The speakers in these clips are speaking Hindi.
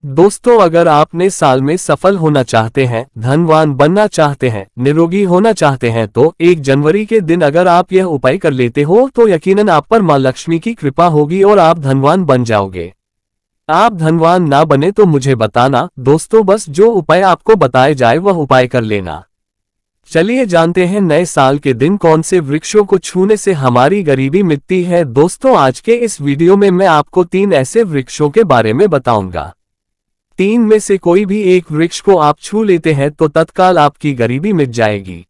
दोस्तों, अगर आपने साल में सफल होना चाहते हैं, धनवान बनना चाहते हैं, निरोगी होना चाहते हैं तो 1 जनवरी के दिन अगर आप यह उपाय कर लेते हो तो यकीनन आप पर मां लक्ष्मी की कृपा होगी और आप धनवान बन जाओगे। आप धनवान ना बने तो मुझे बताना दोस्तों, बस जो उपाय आपको बताए जाए वह उपाय कर लेना। चलिए जानते हैं नए साल के दिन कौन से वृक्षों को छूने से हमारी गरीबी मिटती है। दोस्तों, आज के इस वीडियो में मैं आपको 3 ऐसे वृक्षों के बारे में बताऊंगा। 3 में से कोई भी एक वृक्ष को आप छू लेते हैं तो तत्काल आपकी गरीबी मिट जाएगी।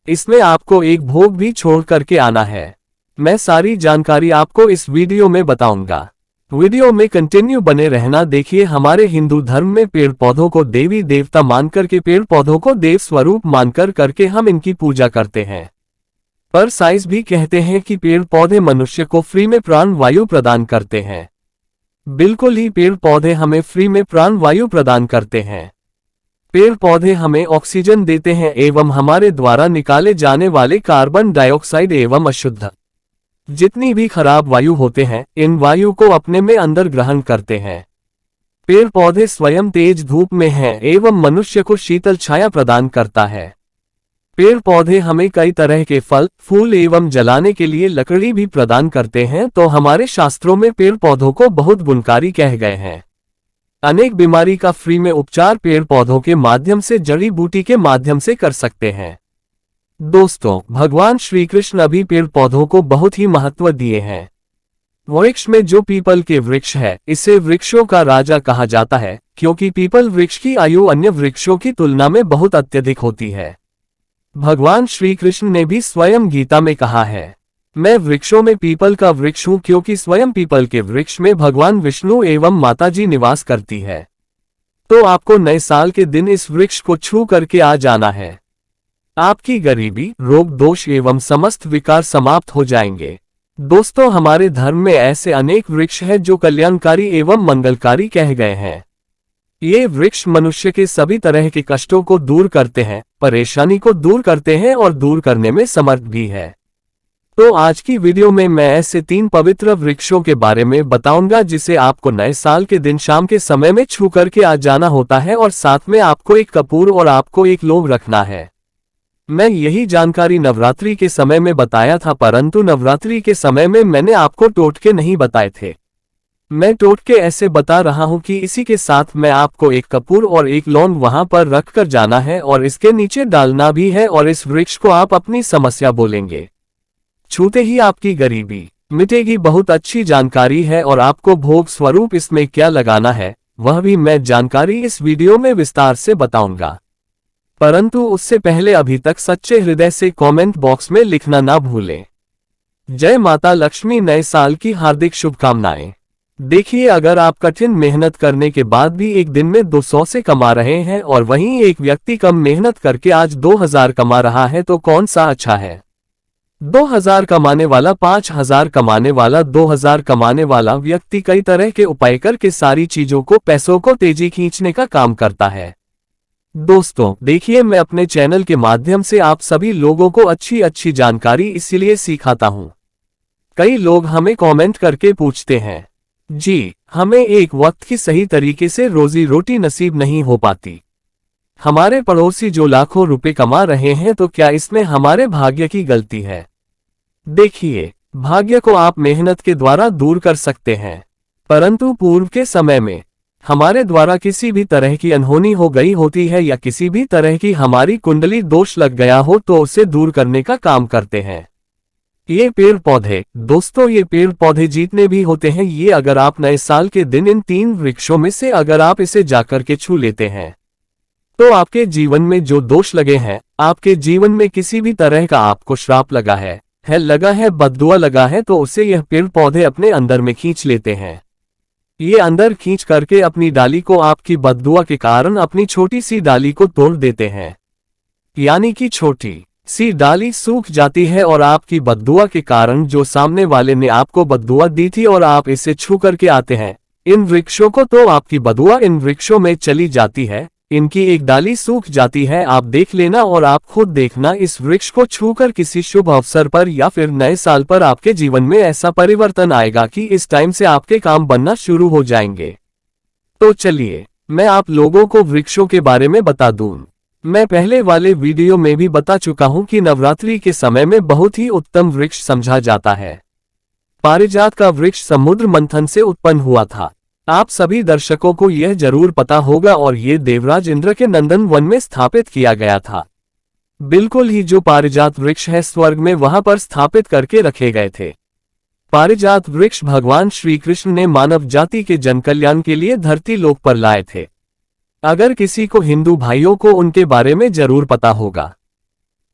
इसमें आपको एक भोग भी छोड़ करके आना है। मैं सारी जानकारी आपको इस वीडियो में बताऊंगा। वीडियो में कंटिन्यू बने रहना। देखिए, हमारे हिंदू धर्म में पेड़ पौधों को देवी देवता मानकर के, पेड़ पौधों को देव स्वरूप मानकर करके हम इनकी पूजा करते हैं। पर साइंस भी कहते हैं कि पेड़ पौधे मनुष्य को फ्री में प्राण वायु प्रदान करते हैं। बिल्कुल ही, पेड़ पौधे हमें फ्री में प्राण वायु प्रदान करते हैं। पेड़ पौधे हमें ऑक्सीजन देते हैं एवं हमारे द्वारा निकाले जाने वाले कार्बन डाइऑक्साइड एवं अशुद्ध जितनी भी खराब वायु होते हैं, इन वायु को अपने में अंदर ग्रहण करते हैं। पेड़ पौधे स्वयं तेज धूप में हैं एवं मनुष्य को शीतल छाया प्रदान करता है। पेड़ पौधे हमें कई तरह के फल, फूल एवं जलाने के लिए लकड़ी भी प्रदान करते हैं। तो हमारे शास्त्रों में पेड़ पौधों को बहुत गुणकारी कह गए हैं। अनेक बीमारी का फ्री में उपचार पेड़ पौधों के माध्यम से, जड़ी बूटी के माध्यम से कर सकते हैं। दोस्तों, भगवान श्री कृष्ण अभी पेड़ पौधों को बहुत ही महत्व दिए हैं। वृक्ष में जो पीपल के वृक्ष है, इसे वृक्षों का राजा कहा जाता है, क्योंकि पीपल वृक्ष की आयु अन्य वृक्षों की तुलना में बहुत अत्यधिक होती है। भगवान श्री कृष्ण ने भी स्वयं गीता में कहा है, मैं वृक्षों में पीपल का वृक्ष हूं, क्योंकि स्वयं पीपल के वृक्ष में भगवान विष्णु एवं माता जी निवास करती है। तो आपको नए साल के दिन इस वृक्ष को छू करके आ जाना है। आपकी गरीबी, रोग दोष एवं समस्त विकार समाप्त हो जाएंगे। दोस्तों, हमारे धर्म में ऐसे अनेक वृक्ष हैं जो कल्याणकारी एवं मंगलकारी कह गए हैं। ये वृक्ष मनुष्य के सभी तरह के कष्टों को दूर करते हैं, परेशानी को दूर करते हैं और दूर करने में समर्थ भी है। तो आज की वीडियो में मैं ऐसे 3 पवित्र वृक्षों के बारे में बताऊंगा जिसे आपको नए साल के दिन शाम के समय में छू करके आ जाना होता है और साथ में आपको एक कपूर और आपको एक लौंग रखना है। मैं यही जानकारी नवरात्रि के समय में बताया था, परंतु नवरात्रि के समय में मैंने आपको टोटके नहीं बताए थे। मैं टोटके ऐसे बता रहा हूं कि इसी के साथ मैं आपको एक कपूर और एक लौंग वहां पर रख कर जाना है और इसके नीचे डालना भी है और इस वृक्ष को आप अपनी समस्या बोलेंगे। छूते ही आपकी गरीबी मिटेगी। बहुत अच्छी जानकारी है और आपको भोग स्वरूप इसमें क्या लगाना है वह भी मैं जानकारी इस वीडियो में विस्तार से बताऊंगा। परंतु उससे पहले अभी तक सच्चे हृदय से कमेंट बॉक्स में लिखना ना भूलें। जय माता लक्ष्मी, नए साल की हार्दिक शुभकामनाएं। देखिए, अगर आप कठिन मेहनत करने के बाद भी एक दिन में 200 से कमा रहे हैं और वहीं एक व्यक्ति कम मेहनत करके आज 2000 कमा रहा है तो कौन सा अच्छा है? 2000 कमाने वाला, 5000 कमाने वाला, 2000 कमाने वाला व्यक्ति कई तरह के उपाय करके सारी चीजों को, पैसों को तेजी खींचने का काम करता है। दोस्तों, देखिए, मैं अपने चैनल के माध्यम से आप सभी लोगों को अच्छी अच्छी जानकारी इसीलिए सिखाता हूं। कई लोग हमें कमेंट करके पूछते हैं, जी हमें एक वक्त की सही तरीके से रोजी रोटी नसीब नहीं हो पाती। हमारे पड़ोसी जो लाखों रुपए कमा रहे हैं तो क्या इसमें हमारे भाग्य की गलती है? देखिए, भाग्य को आप मेहनत के द्वारा दूर कर सकते हैं, परंतु पूर्व के समय में हमारे द्वारा किसी भी तरह की अनहोनी हो गई होती है या किसी भी तरह की हमारी कुंडली दोष लग गया हो तो उसे दूर करने का काम करते हैं ये पेड़ पौधे। दोस्तों, ये पेड़ पौधे जितने भी होते हैं, ये अगर आप नए साल के दिन इन 3 वृक्षों में से अगर आप इसे जाकर के छू लेते हैं तो आपके जीवन में जो दोष लगे हैं, आपके जीवन में किसी भी तरह का आपको श्राप लगा है लगा है, बद्दुआ लगा है, तो उसे यह पेड़ पौधे अपने अंदर में खींच लेते हैं। ये अंदर खींच करके अपनी डाली को आपकी बद्दुआ के कारण अपनी छोटी सी डाली को तोड़ देते हैं, यानी कि छोटी सी डाली सूख जाती है और आपकी बद्दुआ के कारण जो सामने वाले ने आपको बद्दुआ दी थी और आप इसे छू करके आते हैं इन वृक्षों को, तो आपकी बद्दुआ इन वृक्षों में चली जाती है, इनकी एक डाली सूख जाती है। आप देख लेना और आप खुद देखना, इस वृक्ष को छूकर किसी शुभ अवसर पर या फिर नए साल पर आपके जीवन में ऐसा परिवर्तन आएगा कि इस टाइम से आपके काम बनना शुरू हो जाएंगे। तो चलिए मैं आप लोगों को वृक्षों के बारे में बता दूं। मैं पहले वाले वीडियो में भी बता चुका हूं कि नवरात्रि के समय में बहुत ही उत्तम वृक्ष समझा जाता है। पारिजात का वृक्ष समुद्र मंथन से उत्पन्न हुआ था। आप सभी दर्शकों को यह जरूर पता होगा और ये देवराज इंद्र के नंदन वन में स्थापित किया गया था। बिल्कुल ही जो पारिजात वृक्ष है स्वर्ग में वहां पर स्थापित करके रखे गए थे। पारिजात वृक्ष भगवान श्री कृष्ण ने मानव जाति के जनकल्याण के लिए धरती लोक पर लाए थे। अगर किसी को हिंदू भाइयों को उनके बारे में जरूर पता होगा।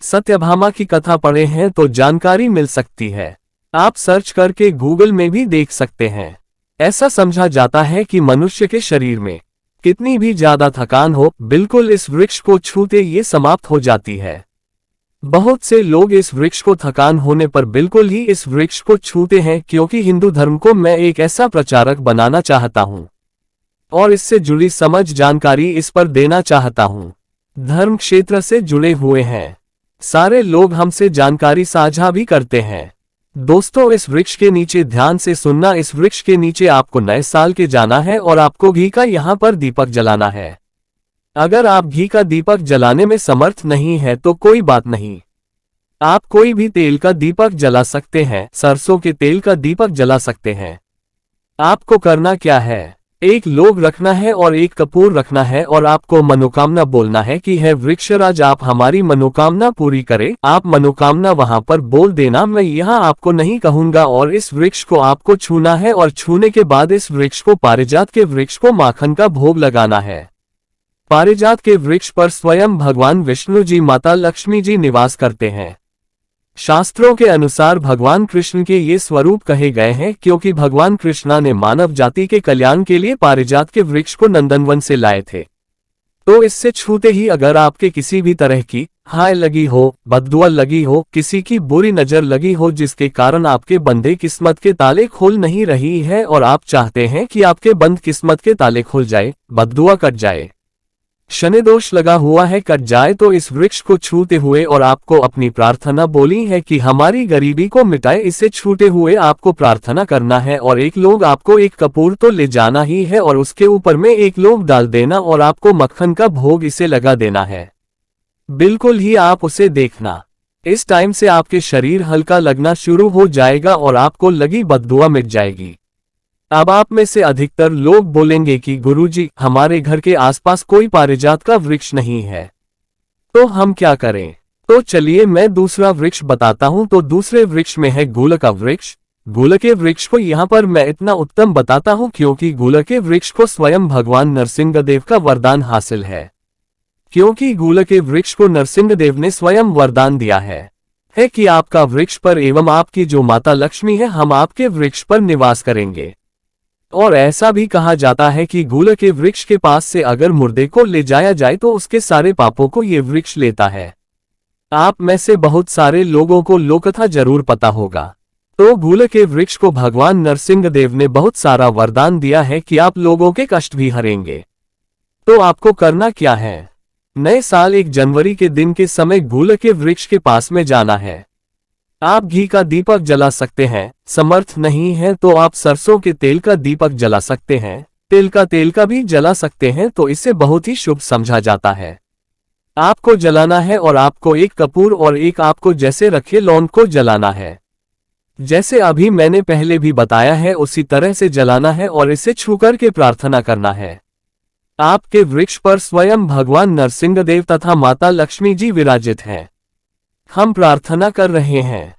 सत्यभामा की कथा पढ़े हैं तो जानकारी मिल सकती है। आप सर्च करके गूगल में भी देख सकते हैं। ऐसा समझा जाता है कि मनुष्य के शरीर में कितनी भी ज्यादा थकान हो, बिल्कुल इस वृक्ष को छूते ये समाप्त हो जाती है। बहुत से लोग इस वृक्ष को थकान होने पर बिल्कुल ही इस वृक्ष को छूते हैं, क्योंकि हिंदू धर्म को मैं एक ऐसा प्रचारक बनाना चाहता हूं और इससे जुड़ी समझ जानकारी इस पर देना चाहता हूं। धर्म क्षेत्र से जुड़े हुए हैं सारे लोग हमसे जानकारी साझा भी करते हैं। दोस्तों, इस वृक्ष के नीचे ध्यान से सुनना। इस वृक्ष के नीचे आपको नए साल के जाना है और आपको घी का यहाँ पर दीपक जलाना है। अगर आप घी का दीपक जलाने में समर्थ नहीं है तो कोई बात नहीं, आप कोई भी तेल का दीपक जला सकते हैं। सरसों के तेल का दीपक जला सकते हैं। आपको करना क्या है, एक लौंग रखना है और एक कपूर रखना है और आपको मनोकामना बोलना है कि है वृक्षराज आप हमारी मनोकामना पूरी करें। आप मनोकामना वहां पर बोल देना, मैं यहाँ आपको नहीं कहूंगा। और इस वृक्ष को आपको छूना है और छूने के बाद इस वृक्ष को पारिजात के वृक्ष को माखन का भोग लगाना है। पारिजात के वृक्ष पर स्वयं भगवान विष्णु जी, माता लक्ष्मी जी निवास करते हैं। शास्त्रों के अनुसार भगवान कृष्ण के ये स्वरूप कहे गए हैं क्योंकि भगवान कृष्णा ने मानव जाति के कल्याण के लिए पारिजात के वृक्ष को नंदनवन से लाए थे। तो इससे छूते ही अगर आपके किसी भी तरह की हाय लगी हो, बददुआ लगी हो, किसी की बुरी नजर लगी हो जिसके कारण आपके बंधे किस्मत के ताले खुल नहीं रही है और आप चाहते हैं कि आपके बंद किस्मत के ताले खुल जाए, बददुआ कट जाए, शनि दोष लगा हुआ है कट जाए, तो इस वृक्ष को छूते हुए और आपको अपनी प्रार्थना बोली है कि हमारी गरीबी को मिटाए। इसे छूते हुए आपको प्रार्थना करना है और एक लौंग आपको एक कपूर तो ले जाना ही है और उसके ऊपर में एक लौंग डाल देना और आपको मक्खन का भोग इसे लगा देना है। बिल्कुल ही आप उसे देखना, इस टाइम से आपके शरीर हल्का लगना शुरू हो जाएगा और आपको लगी बददुआ मिट जाएगी। अब आप में से अधिकतर लोग बोलेंगे कि गुरुजी हमारे घर के आसपास कोई पारिजात का वृक्ष नहीं है, तो हम क्या करें। तो चलिए मैं दूसरा वृक्ष बताता हूं। तो दूसरे वृक्ष में है गूल का वृक्ष। गूल के वृक्ष को यहाँ पर मैं इतना उत्तम बताता हूं क्योंकि गूल के वृक्ष को स्वयं भगवान नरसिंहदेव का वरदान हासिल है। क्योंकि गूल के वृक्ष को नरसिंहदेव ने स्वयं वरदान दिया है कि आपका वृक्ष पर एवं आपकी जो माता लक्ष्मी है हम आपके वृक्ष पर निवास करेंगे। और ऐसा भी कहा जाता है कि गूल के वृक्ष के पास से अगर मुर्दे को ले जाया जाए तो उसके सारे पापों को ये वृक्ष लेता है। आप में से बहुत सारे लोगों को लोककथा जरूर पता होगा। तो गूल के वृक्ष को भगवान नरसिंहदेव ने बहुत सारा वरदान दिया है कि आप लोगों के कष्ट भी हरेंगे। तो आपको करना क्या है, नए साल 1 जनवरी के दिन के समय गूल के वृक्ष के पास में जाना है। आप घी का दीपक जला सकते हैं, समर्थ नहीं है तो आप सरसों के तेल का दीपक जला सकते हैं, तिल का तेल का भी जला सकते हैं, तो इसे बहुत ही शुभ समझा जाता है। आपको जलाना है और आपको एक कपूर और एक आपको जैसे रखे लौंग को जलाना है। जैसे अभी मैंने पहले भी बताया है उसी तरह से जलाना है और इसे छूकर के प्रार्थना करना है। आपके वृक्ष पर स्वयं भगवान नरसिंहदेव तथा माता लक्ष्मी जी विराजित हैं। हम प्रार्थना कर रहे हैं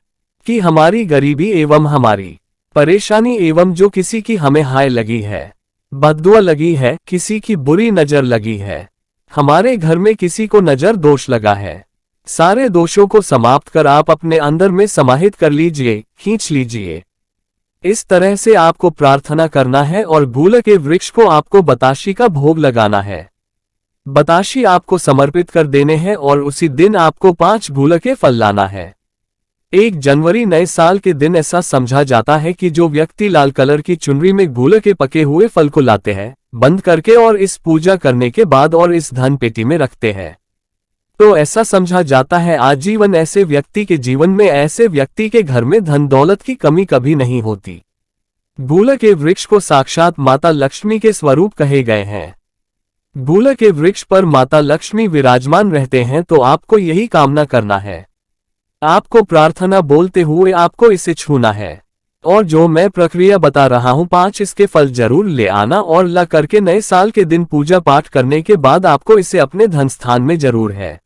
कि हमारी गरीबी एवं हमारी परेशानी एवं जो किसी की हमें हाय लगी है, बददुआ लगी है, किसी की बुरी नजर लगी है, हमारे घर में किसी को नजर दोष लगा है, सारे दोषों को समाप्त कर आप अपने अंदर में समाहित कर लीजिए, खींच लीजिए। इस तरह से आपको प्रार्थना करना है और गूल के वृक्ष को आपको बताशी का भोग लगाना है। बताशी आपको समर्पित कर देने हैं और उसी दिन आपको 5 गूल के फल लाना है। 1 जनवरी नए साल के दिन ऐसा समझा जाता है कि जो व्यक्ति लाल कलर की चुनरी में गूल के पके हुए फल को लाते हैं, बंद करके और इस पूजा करने के बाद और इस धन पेटी में रखते हैं, तो ऐसा समझा जाता है आजीवन ऐसे व्यक्ति के जीवन में, ऐसे व्यक्ति के घर में धन दौलत की कमी कभी नहीं होती। गुलर के वृक्ष को साक्षात माता लक्ष्मी के स्वरूप कहे गए हैं। गुलर के वृक्ष पर माता लक्ष्मी विराजमान रहते हैं, तो आपको यही कामना करना है। आपको प्रार्थना बोलते हुए आपको इसे छूना है और जो मैं प्रक्रिया बता रहा हूं 5 इसके फल जरूर ले आना और ला करके नए साल के दिन पूजा पाठ करने के बाद आपको इसे अपने धन स्थान में जरूर है।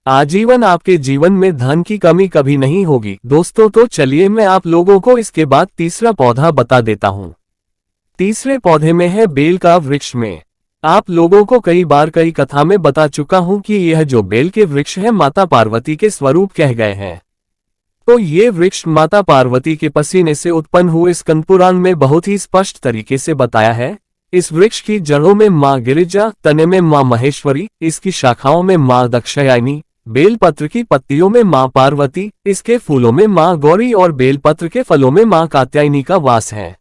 आजीवन आपके जीवन में धन की कमी कभी नहीं होगी। दोस्तों, तो चलिए मैं आप लोगों को इसके बाद तीसरा पौधा बता देता हूं। तीसरे पौधे में है बेल का वृक्ष। में आप लोगों को कई बार कई कथा में बता चुका हूं कि यह जो बेल के वृक्ष है माता पार्वती के स्वरूप कह गए हैं। तो ये वृक्ष माता पार्वती के पसीने से उत्पन्न हुए स्कंद पुराण में बहुत ही स्पष्ट तरीके से बताया है। इस वृक्ष की जड़ों में माँ गिरिजा, तने में माँ महेश्वरी, इसकी शाखाओं में माँ दक्षयायनी, बेलपत्र की पत्तियों में माँ पार्वती, इसके फूलों में माँ गौरी और बेलपत्र के फलों में माँ कात्यायनी का वास है।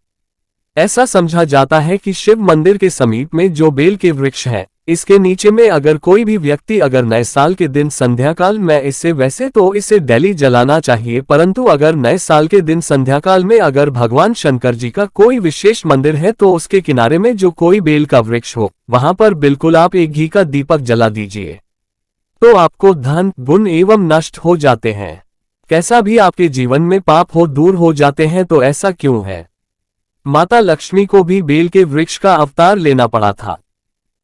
ऐसा समझा जाता है कि शिव मंदिर के समीप में जो बेल के वृक्ष है, इसके नीचे में अगर कोई भी व्यक्ति अगर नए साल के दिन संध्या काल में इसे वैसे तो इसे डेली जलाना चाहिए, परंतु अगर नए साल के दिन संध्या काल में अगर भगवान शंकर जी का कोई विशेष मंदिर है तो उसके किनारे में जो कोई बेल का वृक्ष हो वहां पर बिल्कुल आप एक घी का दीपक जला दीजिए, तो आपको धन गुण एवं नष्ट हो जाते हैं। कैसा भी आपके जीवन में पाप हो दूर हो जाते हैं। तो ऐसा क्यों है? माता लक्ष्मी को भी बेल के वृक्ष का अवतार लेना पड़ा था।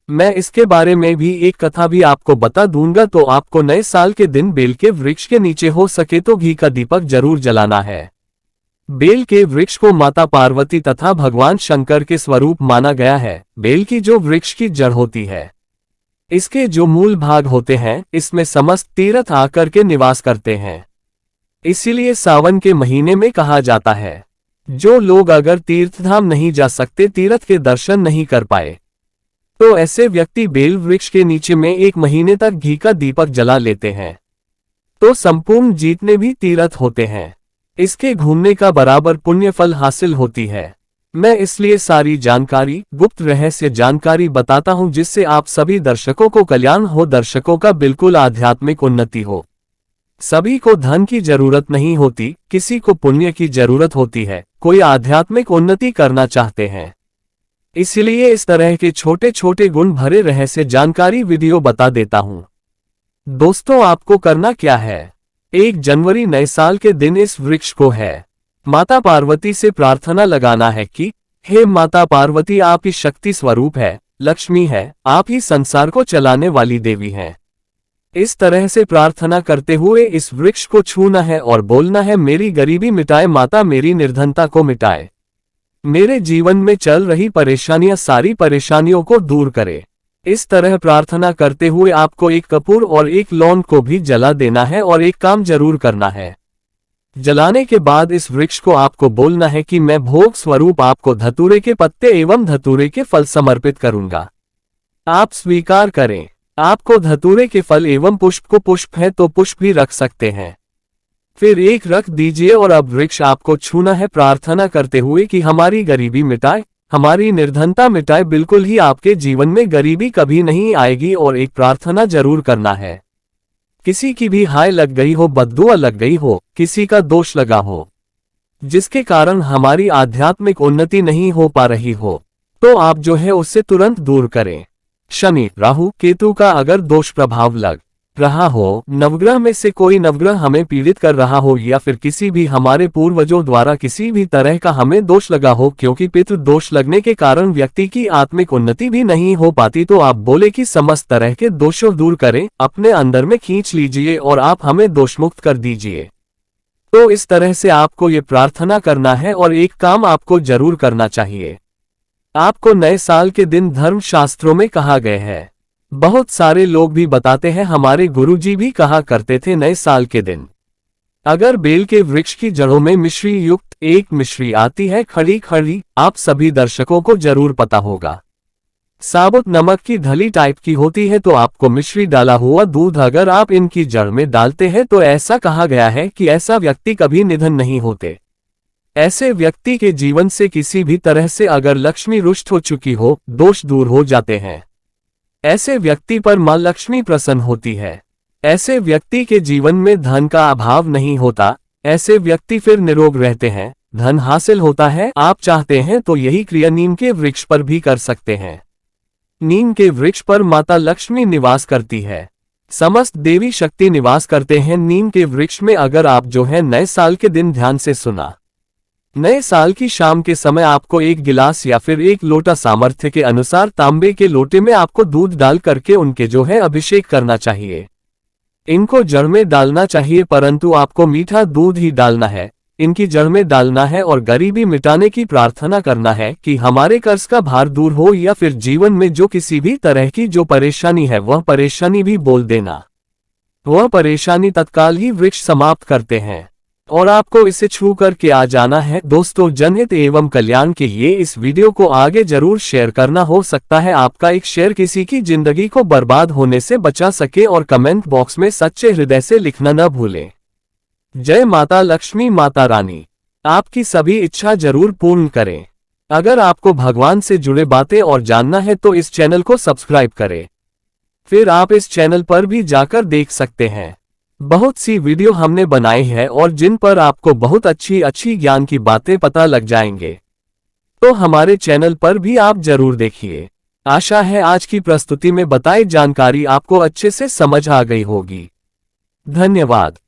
मैं इसके बारे में भी एक कथा भी आपको बता दूंगा। तो आपको नए साल के दिन बेल के वृक्ष के नीचे हो सके तो घी का दीपक जरूर जलाना है। बेल के वृक्ष को माता पार्वती तथा भगवान शंकर के स्वरूप माना गया है। बेल की जो वृक्ष की जड़ होती है, इसके जो मूल भाग होते हैं, इसमें समस्त तीर्थ आकर के निवास करते हैं। इसीलिए सावन के महीने में कहा जाता है, जो लोग अगर तीर्थधाम नहीं जा सकते, तीर्थ के दर्शन नहीं कर पाए, तो ऐसे व्यक्ति बेल वृक्ष के नीचे में 1 महीने तक घी का दीपक जला लेते हैं, तो संपूर्ण जितने भी तीर्थ होते हैं, इसके घूमने का बराबर पुण्य फल हासिल होती है। मैं इसलिए सारी जानकारी, गुप्त रहस्य जानकारी बताता हूं, जिससे आप सभी दर्शकों को कल्याण हो, दर्शकों का बिल्कुल आध्यात्मिक उन्नति हो। सभी को धन की जरूरत नहीं होती, किसी को पुण्य की जरूरत होती है, कोई आध्यात्मिक उन्नति करना चाहते हैं। इसलिए इस तरह के छोटे छोटे गुण भरे रहस्य जानकारी वीडियो बता देता हूं। दोस्तों, आपको करना क्या है? 1 जनवरी नए साल के दिन इस वृक्ष को है माता पार्वती से प्रार्थना लगाना है कि हे माता पार्वती, आप ही शक्ति स्वरूप है, लक्ष्मी है, आप ही संसार को चलाने वाली देवी हैं। इस तरह से प्रार्थना करते हुए इस वृक्ष को छूना है और बोलना है, मेरी गरीबी मिटाए माता, मेरी निर्धनता को मिटाए, मेरे जीवन में चल रही परेशानियां सारी परेशानियों को दूर करे। इस तरह प्रार्थना करते हुए आपको 1 कपूर और 1 लौंग को भी जला देना है और एक काम जरूर करना है। जलाने के बाद इस वृक्ष को आपको बोलना है कि मैं भोग स्वरूप आपको धतूरे के पत्ते एवं धतूरे के फल समर्पित करूंगा, आप स्वीकार करें। आपको धतूरे के फल एवं पुष्प को, पुष्प है तो पुष्प भी रख सकते हैं, फिर 1 रख दीजिए और अब वृक्ष आपको छूना है प्रार्थना करते हुए कि हमारी गरीबी मिटाए, हमारी निर्धनता मिटाए, बिल्कुल ही आपके जीवन में गरीबी कभी नहीं आएगी। और एक प्रार्थना जरूर करना है, किसी की भी हाय लग गई हो, बद्दुआ लग गई हो, किसी का दोष लगा हो, जिसके कारण हमारी आध्यात्मिक उन्नति नहीं हो पा रही हो, तो आप जो है उससे तुरंत दूर करें। शनि, राहु, केतु का अगर दोष प्रभाव लग रहा हो, नवग्रह में से कोई नवग्रह हमें पीड़ित कर रहा हो, या फिर किसी भी हमारे पूर्वजों द्वारा किसी भी तरह का हमें दोष लगा हो, क्योंकि पितृ दोष लगने के कारण व्यक्ति की आत्मिक उन्नति भी नहीं हो पाती, तो आप बोले कि समस्त तरह के दोषों दूर करें, अपने अंदर में खींच लीजिए और आप हमें दोषमुक्त कर दीजिए। तो इस तरह से आपको ये प्रार्थना करना है और एक काम आपको जरूर करना चाहिए। आपको नए साल के दिन धर्म शास्त्रों में कहा गया है, बहुत सारे लोग भी बताते हैं, हमारे गुरुजी भी कहा करते थे, नए साल के दिन अगर बेल के वृक्ष की जड़ों में मिश्री युक्त 1 मिश्री आती है, खड़ी खड़ी, आप सभी दर्शकों को जरूर पता होगा, साबुत नमक की धली टाइप की होती है, तो आपको मिश्री डाला हुआ दूध अगर आप इनकी जड़ में डालते हैं तो ऐसा कहा गया है कि ऐसा व्यक्ति कभी निधन नहीं होते। ऐसे व्यक्ति के जीवन से किसी भी तरह से अगर लक्ष्मी रुष्ट हो चुकी हो, दोष दूर हो जाते हैं। ऐसे व्यक्ति पर मां लक्ष्मी प्रसन्न होती है। ऐसे व्यक्ति के जीवन में धन का अभाव नहीं होता। ऐसे व्यक्ति फिर निरोग रहते हैं, धन हासिल होता है। आप चाहते हैं तो यही क्रिया नीम के वृक्ष पर भी कर सकते हैं। नीम के वृक्ष पर माता लक्ष्मी निवास करती है। समस्त देवी शक्ति निवास करते हैं नीम के वृक्ष में। अगर आप जो है नए साल के दिन ध्यान से सुना, नए साल की शाम के समय आपको एक गिलास या फिर एक लोटा सामर्थ्य के अनुसार तांबे के लोटे में आपको दूध डाल करके उनके जो है अभिषेक करना चाहिए। इनको जड़ में डालना चाहिए, परंतु आपको मीठा दूध ही डालना है। इनकी जड़ में डालना है और गरीबी मिटाने की प्रार्थना करना है कि हमारे कर्ज का भार दूर हो, या फिर जीवन में जो किसी भी तरह की जो परेशानी है वह परेशानी भी बोल देना। वह परेशानी तत्काल ही वृक्ष समाप्त करते हैं और आपको इसे छू करके आ जाना है। दोस्तों, जनहित एवं कल्याण के लिए इस वीडियो को आगे जरूर शेयर करना। हो सकता है आपका एक शेयर किसी की जिंदगी को बर्बाद होने से बचा सके। और कमेंट बॉक्स में सच्चे हृदय से लिखना न भूलें। जय माता लक्ष्मी माता रानी आपकी सभी इच्छा जरूर पूर्ण करें। अगर आपको भगवान से जुड़े बातें और जानना है तो इस चैनल को सब्सक्राइब करें। फिर आप इस चैनल पर भी जाकर देख सकते हैं। बहुत सी वीडियो हमने बनाई है और जिन पर आपको बहुत अच्छी अच्छी ज्ञान की बातें पता लग जाएंगे, तो हमारे चैनल पर भी आप जरूर देखिए। आशा है आज की प्रस्तुति में बताई जानकारी आपको अच्छे से समझ आ गई होगी। धन्यवाद।